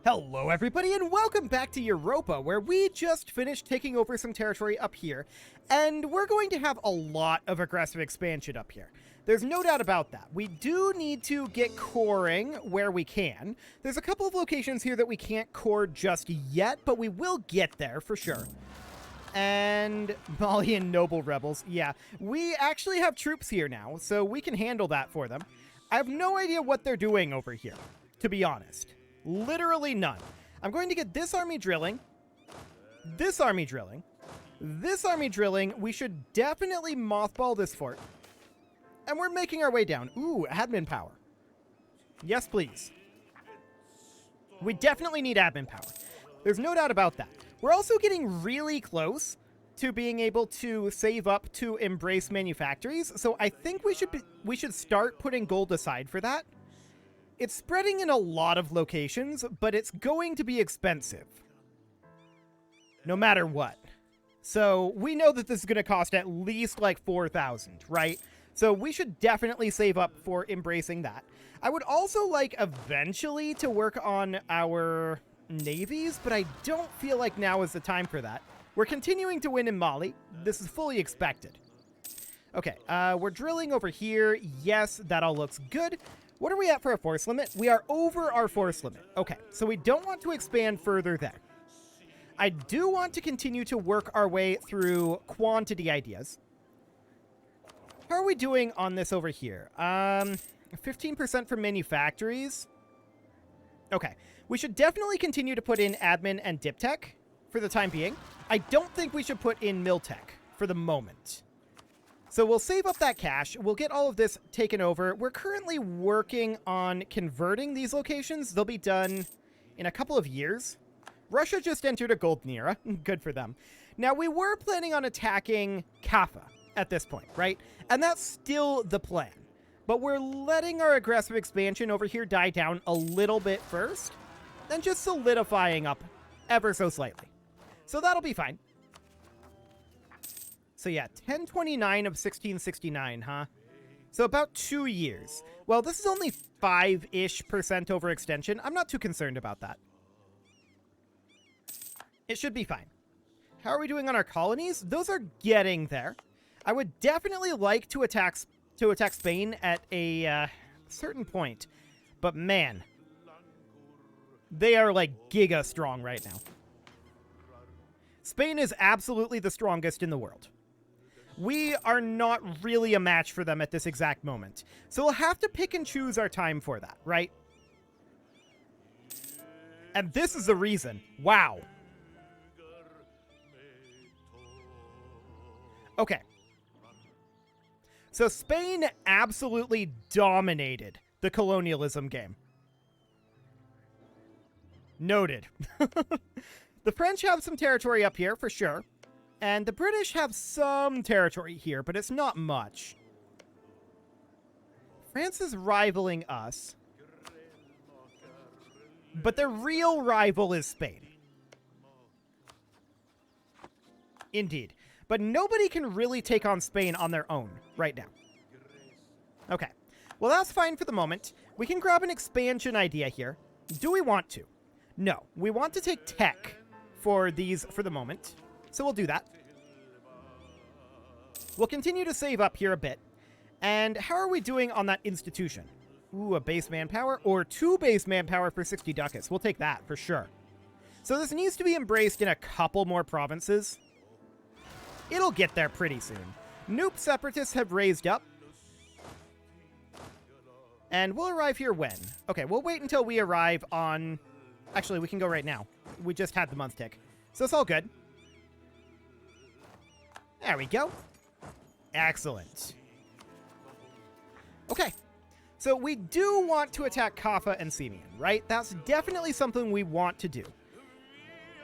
Hello everybody and welcome back to Europa, where we just finished taking over some territory up here, and we're going to have a lot of aggressive expansion up here. There's no doubt about that. We do need to get coring where we can. There's a couple of locations here that we can't core just yet, but we will get there for sure. And Malian noble rebels, yeah. We actually have troops here now, so we can handle that for them. I have no idea what they're doing over here, to be honest. Literally none. I'm going to get this army drilling, this army drilling, this army drilling. We should definitely mothball this fort. And we're making our way down. Ooh, admin power. Yes, please. We definitely need admin power. There's no doubt about that. We're also getting really close to being able to save up to embrace manufactories. So I think we should start putting gold aside for that. It's spreading in a lot of locations, but it's going to be expensive. No matter what. So we know that this is going to cost at least like 4,000, right? So we should definitely save up for embracing that. I would also like eventually to work on our navies, but I don't feel like now is the time for that. We're continuing to win in Mali. This is fully expected. Okay, we're drilling over here. Yes, that all looks good. What are we at for a force limit? We are over our force limit. Okay, so we don't want to expand further there. I do want to continue to work our way through quantity ideas. How are we doing on this over here? 15% for manufactories. Okay, we should definitely continue to put in admin and dip tech for the time being. I don't think we should put in mill tech for the moment. So we'll save up that cash. We'll get all of this taken over. We're currently working on converting these locations. They'll be done in a couple of years. Russia just entered a golden era. Good for them. Now, we were planning on attacking Kaffa at this point, right? And that's still the plan. But we're letting our aggressive expansion over here die down a little bit first, then just solidifying up ever so slightly. So that'll be fine. So yeah, 1029 of 1669, huh? So about 2 years. Well, this is only 5-ish% overextension. I'm not too concerned about that. It should be fine. How are we doing on our colonies? Those are getting there. I would definitely like to attack Spain at a certain point. But man, they are like giga strong right now. Spain is absolutely the strongest in the world. We are not really a match for them at this exact moment. So we'll have to pick and choose our time for that, right? And this is the reason. Wow. Okay. So Spain absolutely dominated the colonialism game. Noted. The French have some territory up here, for sure. And the British have some territory here, but it's not much. France is rivaling us. But their real rival is Spain. Indeed. But nobody can really take on Spain on their own right now. Okay. Well, that's fine for the moment. We can grab an expansion idea here. Do we want to? No. We want to take tech for these for the moment. So we'll do that. We'll continue to save up here a bit. And how are we doing on that institution? Ooh, a base manpower or 2 base manpower for 60 ducats. We'll take that for sure. So this needs to be embraced in a couple more provinces. It'll get there pretty soon. Noop separatists have raised up. And we'll arrive here when? Okay, we'll wait until we arrive on... Actually, we can go right now. We just had the month tick. So it's all good. There we go. Excellent. Okay. So we do want to attack Kaffa and Simeon, right? That's definitely something we want to do.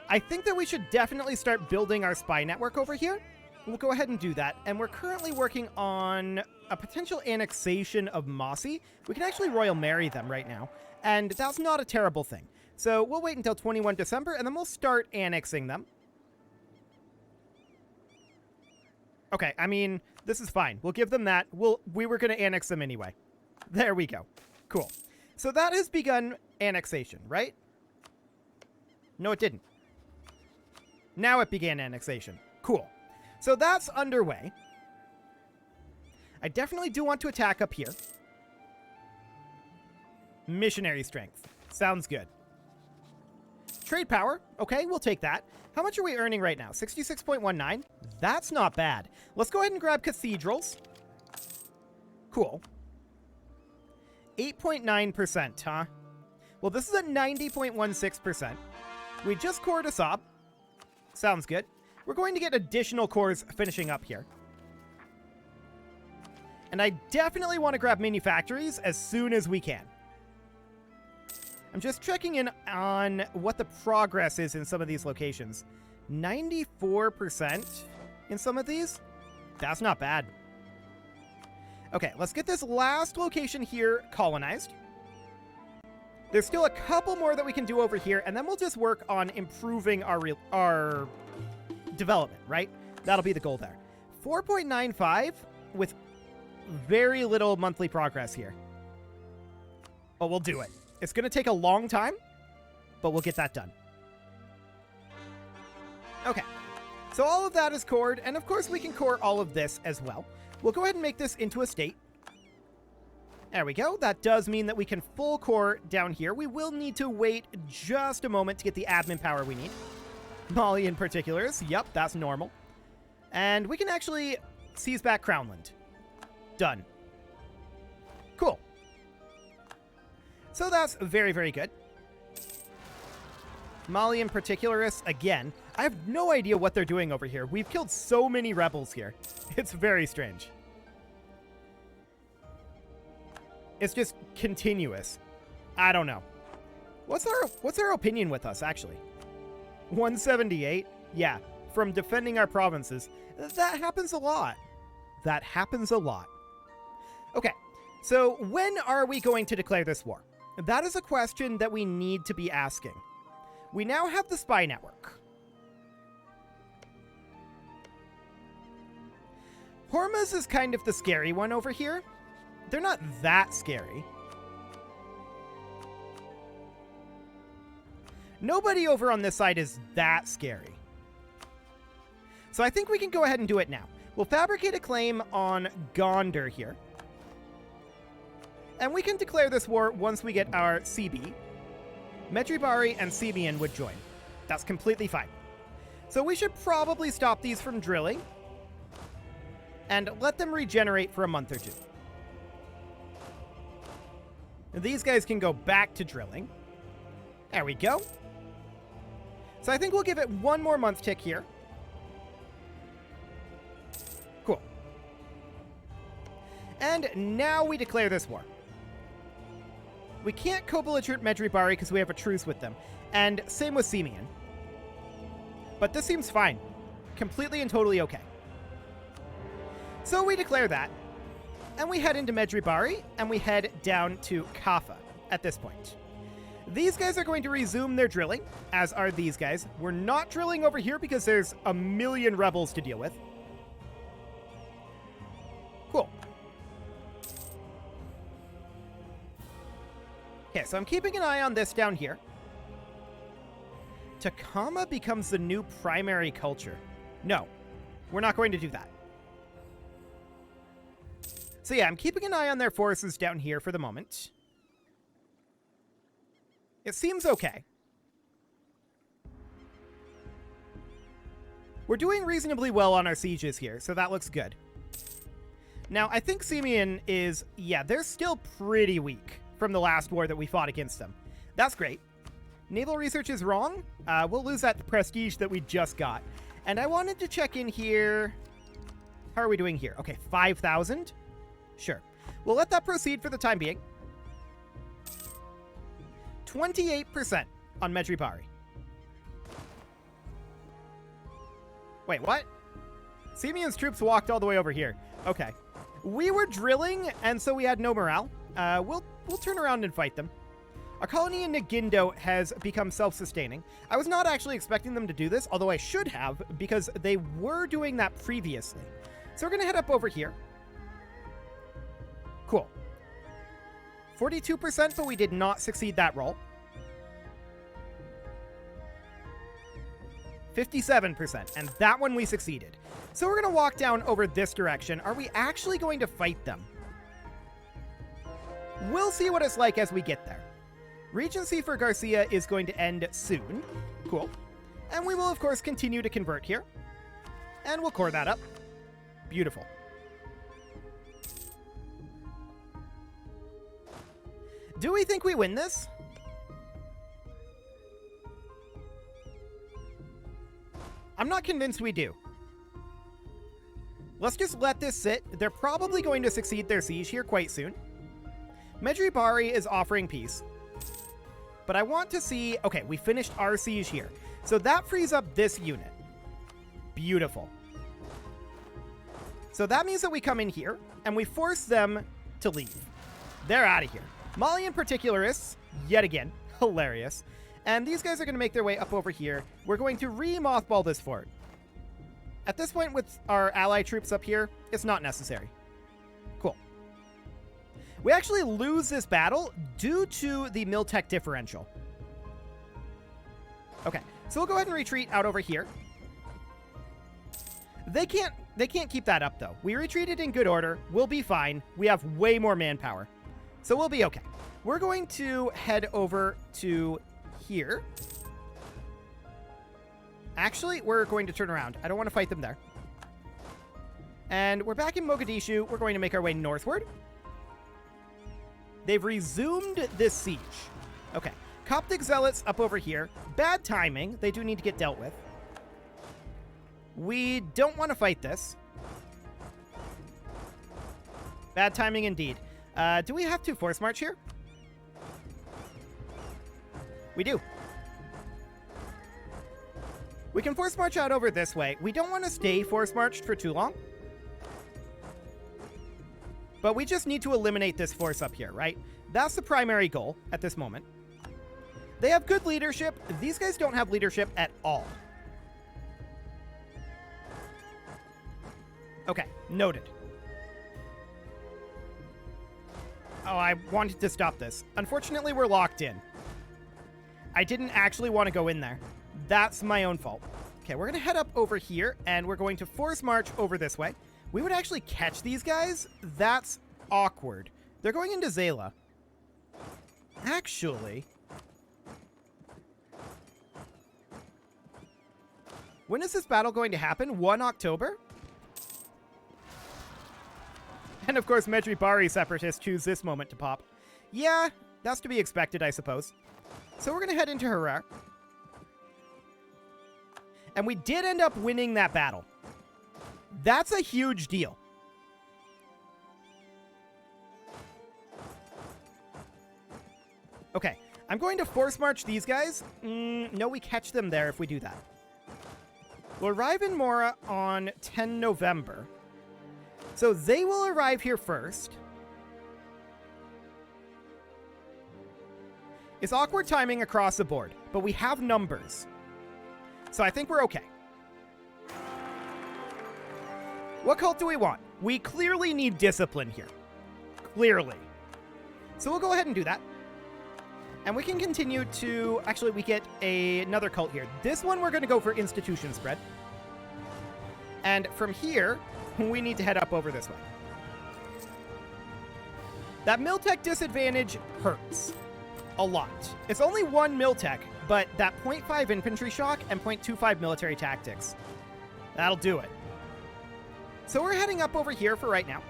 I think that we should definitely start building our spy network over here. We'll go ahead and do that. And we're currently working on a potential annexation of Mossy. We can actually Royal Marry them right now. And that's not a terrible thing. So we'll wait until 21 December and then we'll start annexing them. Okay, I mean, this is fine. We'll give them that. We were going to annex them anyway. There we go. Cool. So that has begun annexation, right? No, it didn't. Now it began annexation. Cool. So that's underway. I definitely do want to attack up here. Missionary strength. Sounds good. Trade power. Okay, we'll take that. How much are we earning right now? 66.19? That's not bad. Let's go ahead and grab cathedrals. Cool. 8.9%, huh? Well, this is at 90.16%. We just cored a sob. Sounds good. We're going to get additional cores finishing up here. And I definitely want to grab mini factories as soon as we can. I'm just checking in on what the progress is in some of these locations. 94% in some of these? That's not bad. Okay, let's get this last location here colonized. There's still a couple more that we can do over here, and then we'll just work on improving our development, right? That'll be the goal there. 4.95 with very little monthly progress here. But we'll do it. It's going to take a long time, but we'll get that done. Okay, so all of that is cored, and of course we can core all of this as well. We'll go ahead and make this into a state. There we go. That does mean that we can full core down here. We will need to wait just a moment to get the admin power we need. Malian particulars. Yep, that's normal. And we can actually seize back Crownland. Done. Cool. So that's very, very good. Malian particularists, again. I have no idea what they're doing over here. We've killed so many rebels here. It's very strange. It's just continuous. I don't know. What's our opinion with us, actually? 178? Yeah, from defending our provinces. That happens a lot. That happens a lot. Okay, so when are we going to declare this war? That is a question that we need to be asking. We now have the spy network. Hormuz is kind of the scary one over here. They're not that scary. Nobody over on this side is that scary. So I think we can go ahead and do it now. We'll fabricate a claim on Gondar here. And we can declare this war once we get our CB. Medjugorje and Simeon would join. That's completely fine. So we should probably stop these from drilling and let them regenerate for a month or two. These guys can go back to drilling. There we go. So I think we'll give it one more month tick here. Cool. And now we declare this war. We can't co-belligerate Medjugorje because we have a truce with them. And same with Simeon. But this seems fine. Completely and totally okay. So we declare that. And we head into Medjugorje, and we head down to Kaffa at this point. These guys are going to resume their drilling, as are these guys. We're not drilling over here because there's a million rebels to deal with. Cool. Okay, so I'm keeping an eye on this down here. Takama becomes the new primary culture. No, we're not going to do that. So yeah, I'm keeping an eye on their forces down here for the moment. It seems okay. We're doing reasonably well on our sieges here, so that looks good. Now, I think Simeon is... yeah, they're still pretty weak from the last war that we fought against them. That's great. Naval research is wrong. We'll lose that prestige that we just got. And I wanted to check in here... how are we doing here? Okay, 5,000? Sure. We'll let that proceed for the time being. 28% on Medjugorje. Wait, what? Simeon's troops walked all the way over here. Okay. We were drilling, and so we had no morale. We'll turn around and fight them. Our colony in Nagindo has become self-sustaining. I was not actually expecting them to do this, although I should have, because they were doing that previously. So we're going to head up over here. Cool. 42%, but we did not succeed that roll. 57%, and that one we succeeded. So we're going to walk down over this direction. Are we actually going to fight them? We'll see what it's like as we get there. Regency for Garcia is going to end soon. Cool. And we will, of course, continue to convert here. And we'll core that up. Beautiful. Do we think we win this? I'm not convinced we do. Let's just let this sit. They're probably going to succeed their siege here quite soon. Medjugorje Bari is offering peace. But I want to see... Okay, we finished our siege here. So that frees up this unit. Beautiful. So that means that we come in here, and we force them to leave. They're out of here. Malian particularists, yet again, hilarious. And these guys are going to make their way up over here. We're going to re-mothball this fort. At this point, with our ally troops up here, it's not necessary. Cool. We actually lose this battle due to the Miltech differential. Okay, so we'll go ahead and retreat out over here. They can't keep that up, though. We retreated in good order. We'll be fine. We have way more manpower. So we'll be okay. We're going to head over to here. Actually, we're going to turn around. I don't want to fight them there. And we're back in Mogadishu. We're going to make our way northward. They've resumed this siege. Okay. Coptic Zealots up over here. Bad timing. They do need to get dealt with. We don't want to fight this. Bad timing indeed. Do we have to force march here? We do. We can force march out over this way. We don't want to stay force marched for too long. But we just need to eliminate this force up here, right? That's the primary goal at this moment. They have good leadership. These guys don't have leadership at all. Okay, noted. Oh, I wanted to stop this. Unfortunately, we're locked in. I didn't actually want to go in there. That's my own fault. Okay, we're going to head up over here, and we're going to force march over this way. We would actually catch these guys? That's awkward. They're going into Zala. Actually... when is this battle going to happen? 1 October? And of course, Medjugorje Bari separatists choose this moment to pop. Yeah, that's to be expected, I suppose. So we're going to head into Harar. And we did end up winning that battle. That's a huge deal. Okay, I'm going to force march these guys. No, we catch them there if we do that. We'll arrive in Mora on 10 November. So they will arrive here first. It's awkward timing across the board, but we have numbers. So I think we're okay. What cult do we want? We clearly need discipline here. Clearly. So we'll go ahead and do that. And we can continue to... Actually, we get another cult here. This one we're going to go for institution spread. And from here, we need to head up over this way. That Miltech disadvantage hurts. A lot. It's only 1 Miltech, but that 0.5 infantry shock and 0.25 military tactics. That'll do it. So we're heading up over here for right now.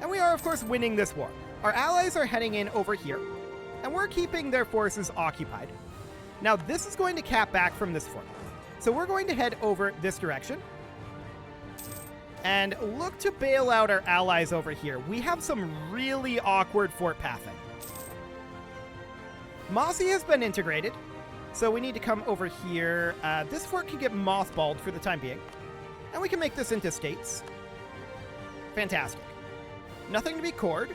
And we are, of course, winning this war. Our allies are heading in over here, and we're keeping their forces occupied. Now, this is going to cap back from this fort. So we're going to head over this direction and look to bail out our allies over here. We have some really awkward fort pathing. Mossy has been integrated, so we need to come over here. This fort can get mothballed for the time being, and we can make this into states. Fantastic. Nothing to be cored.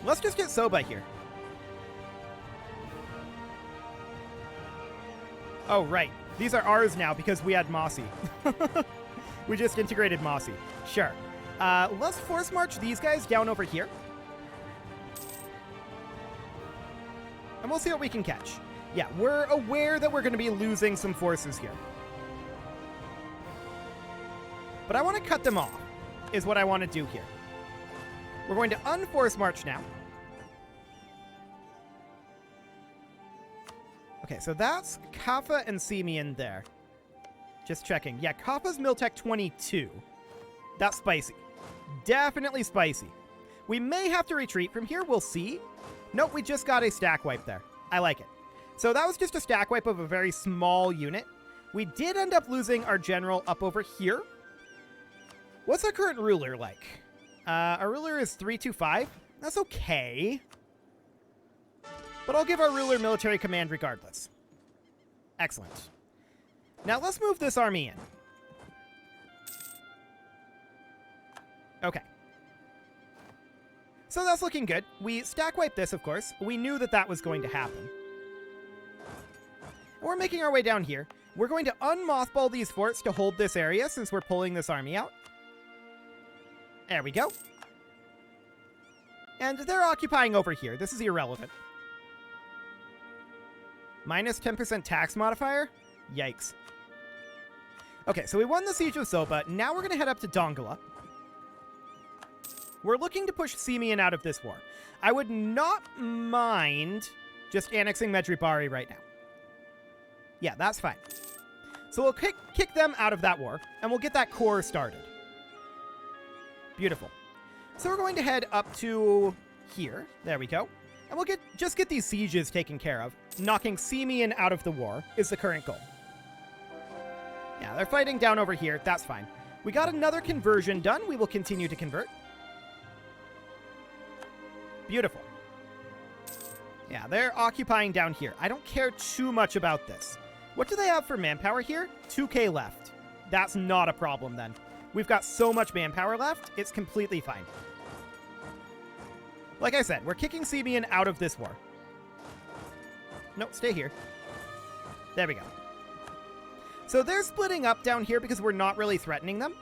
Let's just get Soba here. Oh, right. These are ours now because we had Mossy. We just integrated Mossy. Sure. Let's force march these guys down over here. And we'll see what we can catch. Yeah, we're aware that we're going to be losing some forces here. But I want to cut them off, is what I want to do here. We're going to unforce march now. Okay, so that's Kaffa and Simeon there. Just checking. Yeah, Kaffa's Miltech 22. That's spicy. Definitely spicy. We may have to retreat from here. We'll see. Nope, we just got a stack wipe there. I like it. So that was just a stack wipe of a very small unit. We did end up losing our general up over here. What's our current ruler like? Our ruler is 325. That's okay. But I'll give our ruler military command regardless. Excellent. Now let's move this army in. Okay. So that's looking good. We stack wipe this, of course. We knew that that was going to happen. We're making our way down here. We're going to unmothball these forts to hold this area since we're pulling this army out. There we go. And they're occupying over here. This is irrelevant. Minus 10% tax modifier? Yikes. Okay, so we won the Siege of Soba. Now we're going to head up to Dongola. We're looking to push Simeon out of this war. I would not mind just annexing Medjugorje right now. Yeah, that's fine. So we'll kick them out of that war, and we'll get that core started. Beautiful. So we're going to head up to here. There we go. And we'll just get these sieges taken care of. Knocking Simeon out of the war is the current goal. Yeah, they're fighting down over here. That's fine. We got another conversion done. We will continue to convert. Beautiful. Yeah, they're occupying down here. I don't care too much about this. What do they have for manpower here? 2k left. That's not a problem then. We've got so much manpower left, it's completely fine. Like I said, we're kicking Simeon out of this war. No, stay here. There we go. So they're splitting up down here because we're not really threatening them.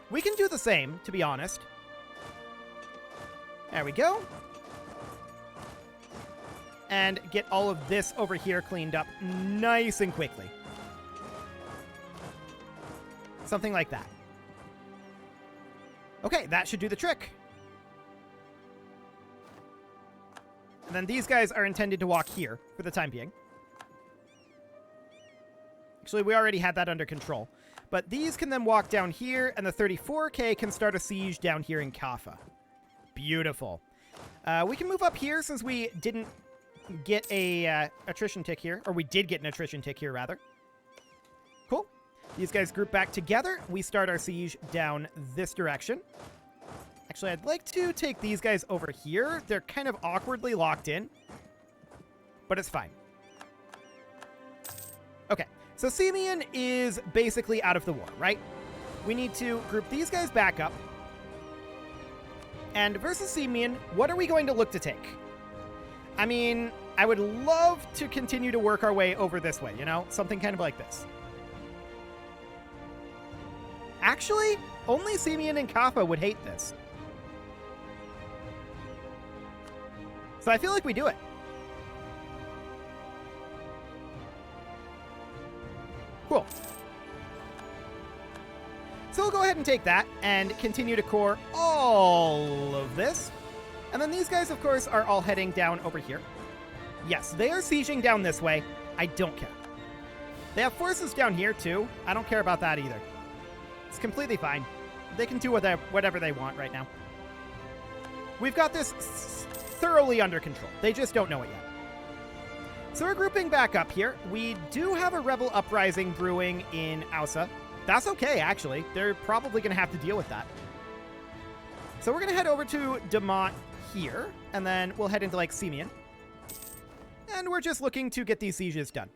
We can do the same, to be honest. There we go. And get all of this over here cleaned up nice and quickly. Something like that. Okay, that should do the trick. And then these guys are intended to walk here for the time being. Actually, we already had that under control. But these can then walk down here, and the 34k can start a siege down here in Kaffa. Beautiful. We can move up here since we didn't get a attrition tick here. Or we did get an attrition tick here, rather. Cool. These guys group back together. We start our siege down this direction. Actually, I'd like to take these guys over here. They're kind of awkwardly locked in. But it's fine. Okay. So Simeon is basically out of the war, right? We need to group these guys back up. And versus Simeon, what are we going to look to take? I mean, I would love to continue to work our way over this way, you know? Something kind of like this. Actually, only Simeon and Kaffa would hate this. So I feel like we do it. Cool. So we'll go ahead and take that and continue to core all of this. And then these guys, of course, are all heading down over here. Yes, they are sieging down this way. I don't care. They have forces down here, too. I don't care about that either. It's completely fine. They can do whatever they want right now. We've got this thoroughly under control. They just don't know it yet. So we're grouping back up here. We do have a rebel uprising brewing in Ausa. That's okay, actually. They're probably going to have to deal with that. So we're going to head over to Demont here, and then we'll head into, like, Simeon. And we're just looking to get these sieges done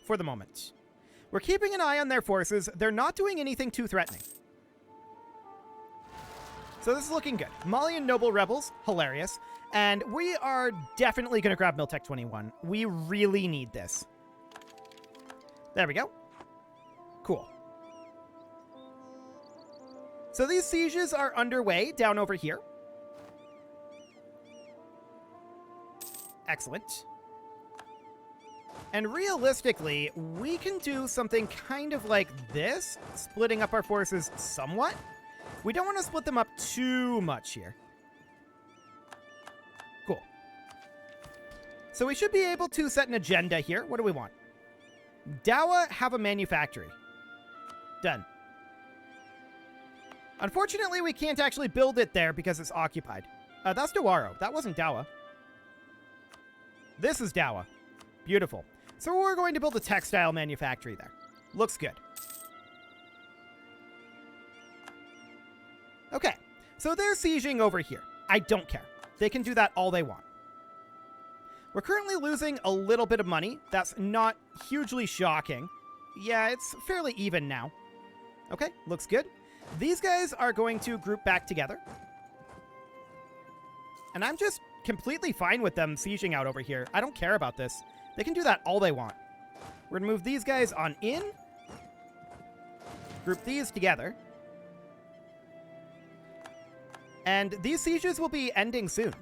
for the moment. We're keeping an eye on their forces. They're not doing anything too threatening. So this is looking good. Malian Noble Rebels, hilarious. And we are definitely going to grab Miltech 21. We really need this. There we go. Cool. So these sieges are underway down over here. Excellent. And realistically, we can do something kind of like this, splitting up our forces somewhat. We don't want to split them up too much here. Cool. So we should be able to set an agenda here. What do we want? Dawa have a manufactory. Done. Unfortunately, we can't actually build it there because it's occupied. That's Dawaro. That wasn't Dawa. This is Dawa. Beautiful. So we're going to build a textile manufactory there. Looks good. Okay. So they're sieging over here. I don't care. They can do that all they want. We're currently losing a little bit of money. That's not hugely shocking. Yeah, it's fairly even now. Okay, looks good. These guys are going to group back together. And I'm just completely fine with them sieging out over here. I don't care about this. They can do that all they want. We're going to move these guys on in. Group these together. And these sieges will be ending soon.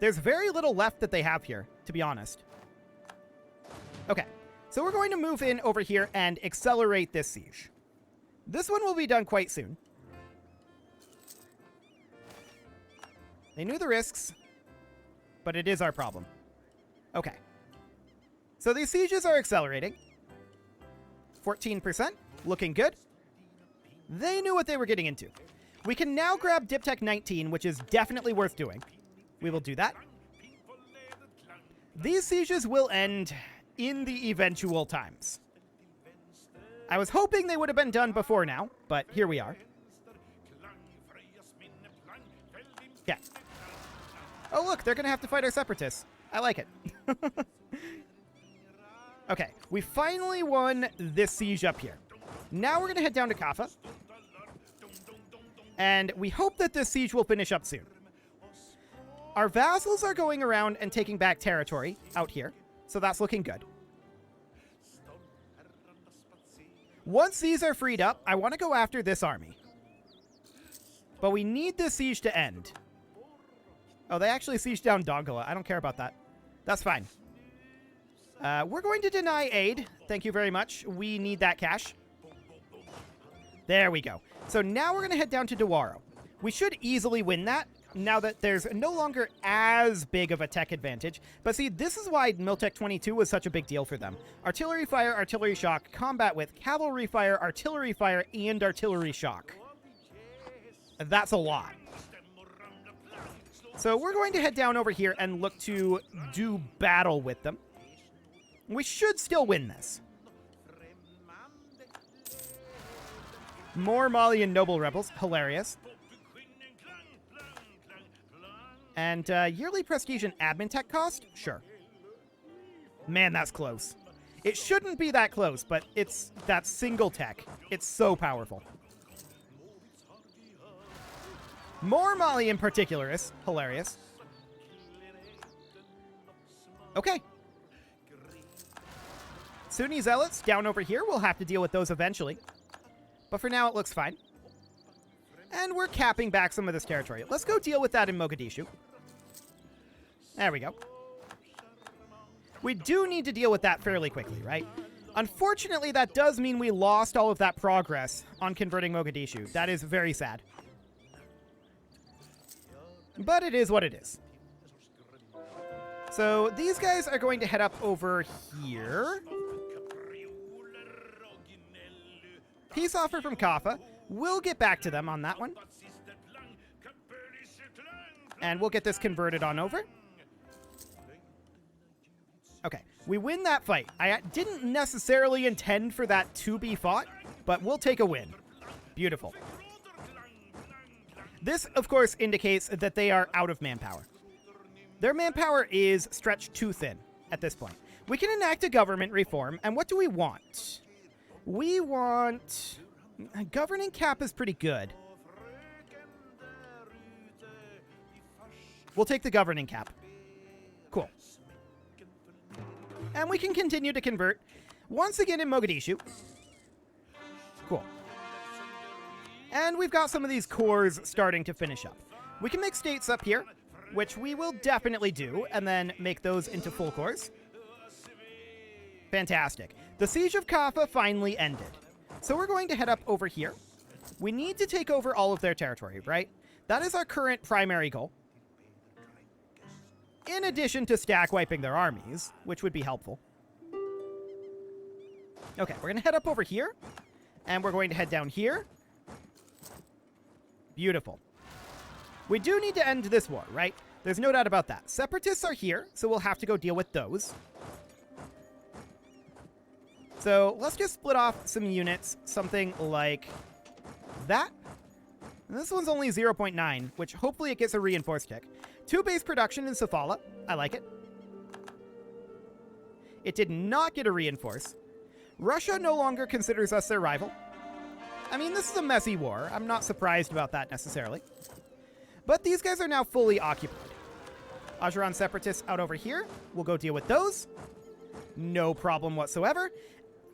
There's very little left that they have here, to be honest. Okay, so we're going to move in over here and accelerate this siege. This one will be done quite soon. They knew the risks, but it is our problem. Okay. So these sieges are accelerating. 14%, looking good. They knew what they were getting into. We can now grab Diptech 19, which is definitely worth doing. We will do that. These sieges will end in the eventual times. I was hoping they would have been done before now, but here we are. Yeah. Oh, look, they're going to have to fight our separatists. I like it. Okay, we finally won this siege up here. Now we're going to head down to Kaffa. And we hope that this siege will finish up soon. Our vassals are going around and taking back territory out here, so that's looking good. Once these are freed up, I want to go after this army. But we need this siege to end. Oh, they actually sieged down Dongola. I don't care about that. That's fine. We're going to deny aid. Thank you very much. We need that cash. There we go. So now we're going to head down to Dawaro. We should easily win that, now that there's no longer as big of a tech advantage. But see, this is why Miltech 22 was such a big deal for them. Artillery fire, artillery shock, combat with cavalry fire, and artillery shock. That's a lot. So we're going to head down over here and look to do battle with them. We should still win this. More Malian noble rebels. Hilarious. And yearly prestige and admin tech cost? Sure. Man, that's close. It shouldn't be that close, but it's that single tech. It's so powerful. More Malian particularis. Hilarious. Okay. Sunni zealots down over here. We'll have to deal with those eventually. But for now, it looks fine. And we're capping back some of this territory. Let's go deal with that in Mogadishu. There we go. We do need to deal with that fairly quickly, right? Unfortunately, that does mean we lost all of that progress on converting Mogadishu. That is very sad. But it is what it is. So these guys are going to head up over here. Peace offer from Kaffa. We'll get back to them on that one. And we'll get this converted on over. Okay, we win that fight. I didn't necessarily intend for that to be fought, but we'll take a win. Beautiful. This, of course, indicates that they are out of manpower. Their manpower is stretched too thin at this point. We can enact a government reform, and what do we want? We want... Governing cap is pretty good. We'll take the governing cap. Cool. And we can continue to convert once again in Mogadishu. Cool. And we've got some of these cores starting to finish up. We can make states up here, which we will definitely do, and then make those into full cores. Fantastic. The Siege of Kaffa finally ended. So we're going to head up over here. We need to take over all of their territory, right? That is our current primary goal. In addition to stack wiping their armies, which would be helpful. Okay, we're going to head up over here. And we're going to head down here. Beautiful. We do need to end this war, right? There's no doubt about that. Separatists are here, so we'll have to go deal with those. So let's just split off some units, something like that. And this one's only 0.9, which hopefully it gets a reinforced tick. 2 base production in Safala. I like it. It did not get a reinforce. Russia no longer considers us their rival. I mean, this is a messy war. I'm not surprised about that necessarily. But these guys are now fully occupied. Ajuran separatists out over here. We'll go deal with those. No problem whatsoever.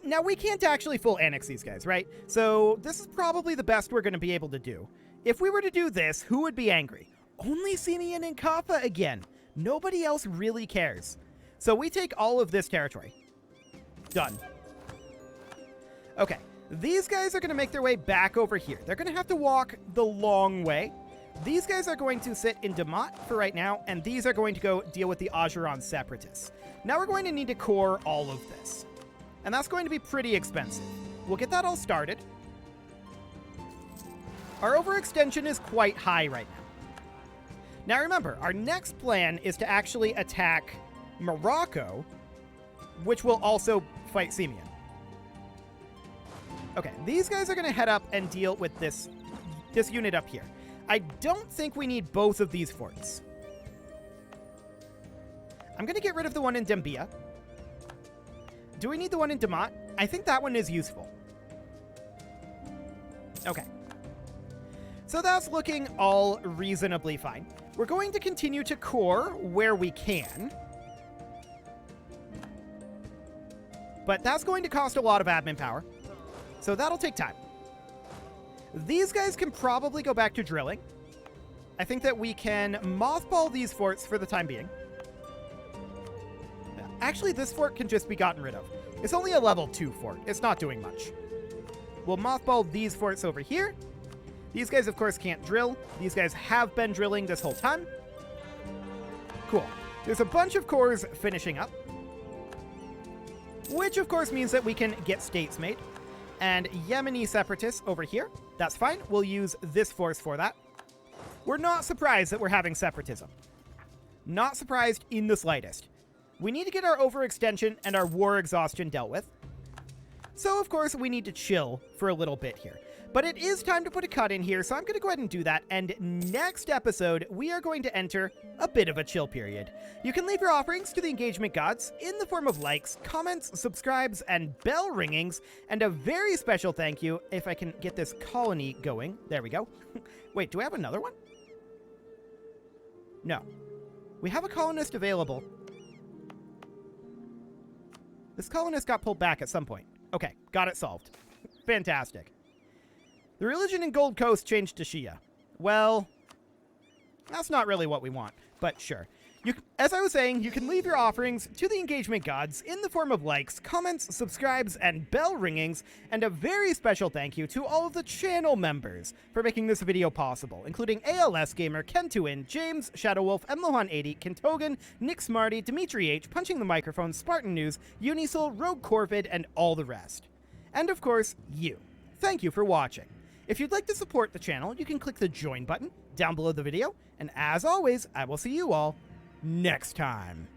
Now, we can't actually full annex these guys, right? So this is probably the best we're going to be able to do. If we were to do this, who would be angry? Only Simeon and Kaffa again. Nobody else really cares. So we take all of this territory. Done. Okay, these guys are going to make their way back over here. They're going to have to walk the long way. These guys are going to sit in Damat for right now, and these are going to go deal with the Ajuran separatists. Now we're going to need to core all of this. And that's going to be pretty expensive. We'll get that all started. Our overextension is quite high right now. Now remember, our next plan is to actually attack Morocco, which will also fight Simeon. Okay, these guys are going to head up and deal with this unit up here. I don't think we need both of these forts. I'm going to get rid of the one in Dembia. Do we need the one in Damat? I think that one is useful. Okay. So that's looking all reasonably fine. We're going to continue to core where we can. But that's going to cost a lot of admin power. So that'll take time. These guys can probably go back to drilling. I think that we can mothball these forts for the time being. Actually, this fort can just be gotten rid of. It's only a level 2 fort. It's not doing much. We'll mothball these forts over here. These guys, of course, can't drill. These guys have been drilling this whole time. Cool. There's a bunch of cores finishing up. Which, of course, means that we can get states made. And Yemeni separatists over here. That's fine. We'll use this force for that. We're not surprised that we're having separatism. Not surprised in the slightest. We need to get our overextension and our war exhaustion dealt with. So, of course, we need to chill for a little bit here. But it is time to put a cut in here, so I'm going to go ahead and do that. And next episode, we are going to enter a bit of a chill period. You can leave your offerings to the engagement gods in the form of likes, comments, subscribes, and bell ringings. And a very special thank you, if I can get this colony going. There we go. Wait, do we have another one? No. We have a colonist available. This colonist got pulled back at some point. Okay, got it solved. Fantastic. The religion in Gold Coast changed to Shia. Well, that's not really what we want, but sure. As I was saying, you can leave your offerings to the engagement gods in the form of likes, comments, subscribes, and bell ringings, and a very special thank you to all of the channel members for making this video possible, including ALS Gamer, Ken2In, James, Shadowwolf, Mlohan80, Kentogan, Nick Smarty, Dimitri H, Punching the Microphone, Spartan News, Unisil, Rogue Corvid, and all the rest. And of course, you. Thank you for watching. If you'd like to support the channel, you can click the join button down below the video, and as always, I will see you all next time.